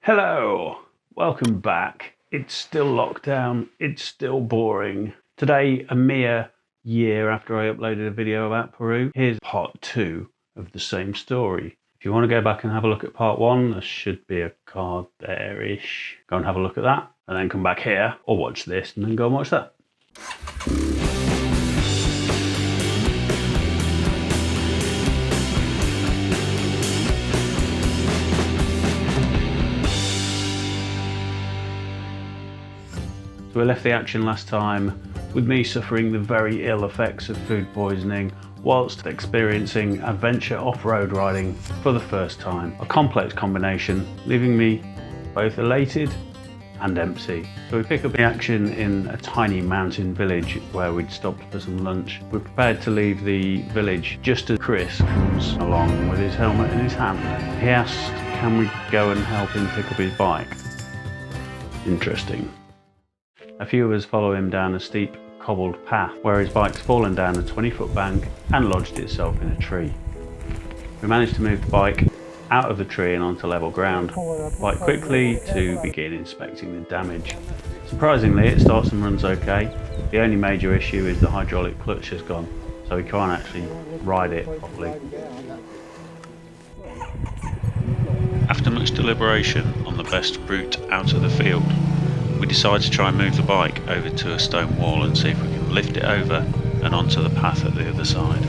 Hello, welcome back. It's still lockdown, it's still boring. Today, a mere year after I uploaded a video about Peru, here's part 2 of the same story. If you want to go back and have a look at part 1, there should be a card there-ish. Go and have a look at that, and then come back here, or watch this, and then go and watch that. So we left the action last time with me suffering the very ill effects of food poisoning whilst experiencing adventure off-road riding for the first time. A complex combination, leaving me both elated and empty. So we pick up the action in a tiny mountain village where we'd stopped for some lunch. We're prepared to leave the village just as Chris comes along with his helmet in his hand. He asks, can we go and help him pick up his bike? Interesting. A few of us follow him down a steep cobbled path where his bike's fallen down a 20-foot bank and lodged itself in a tree. We managed to move the bike out of the tree and onto level ground quite quickly to begin inspecting the damage. Surprisingly, it starts and runs okay. The only major issue is the hydraulic clutch has gone, so we can't actually ride it properly. After much deliberation on the best route out of the field, we decide to try and move the bike over to a stone wall and see if we can lift it over and onto the path at the other side.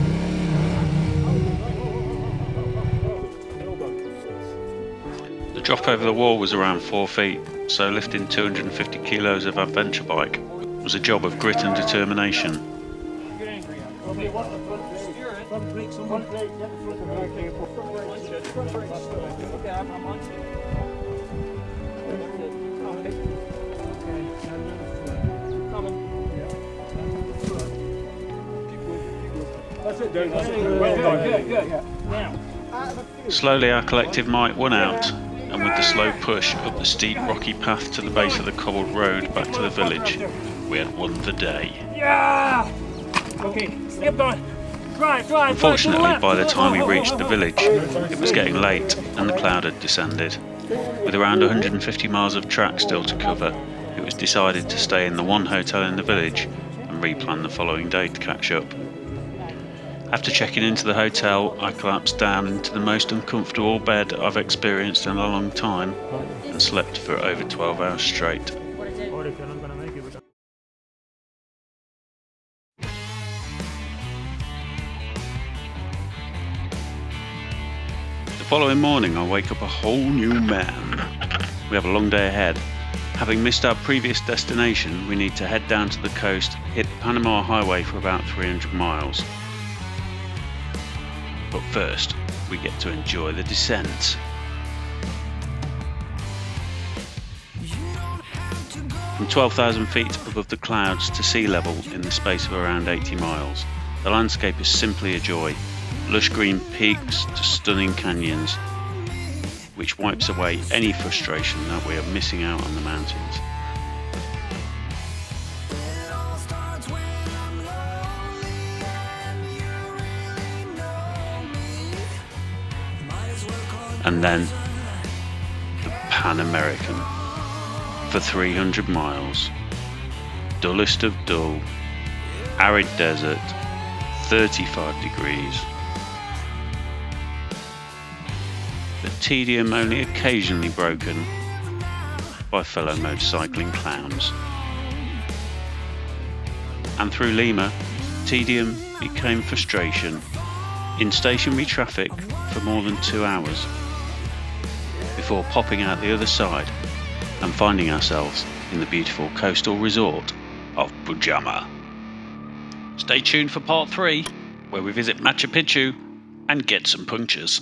The drop over the wall was around 4 feet, so lifting 250 kilos of adventure bike was a job of grit and determination. Slowly our collective might won out, and with the slow push up the steep rocky path to the base of the cobbled road back to the village, we had won the day. Yeah! Okay, keep going. Drive. Unfortunately, by the time we reached the village, it was getting late and the cloud had descended. With around 150 miles of track still to cover, it was decided to stay in the one hotel in the village and replan the following day to catch up. After checking into the hotel, I collapsed down into the most uncomfortable bed I've experienced in a long time and slept for over 12 hours straight. The following morning I wake up a whole new man. We have a long day ahead. Having missed our previous destination, we need to head down to the coast, hit the Panama Highway for about 300 miles. But first, we get to enjoy the descent. From 12,000 feet above the clouds to sea level in the space of around 80 miles, the landscape is simply a joy. Lush green peaks to stunning canyons, which wipes away any frustration that we are missing out on the mountains. And then the Pan American for 300 miles, dullest of dull, arid desert, 35 degrees. The tedium only occasionally broken by fellow motorcycling clowns. And through Lima, tedium became frustration in stationary traffic for more than 2 hours, before popping out the other side and finding ourselves in the beautiful coastal resort of Pujama. Stay tuned for part 3, where we visit Machu Picchu and get some punctures.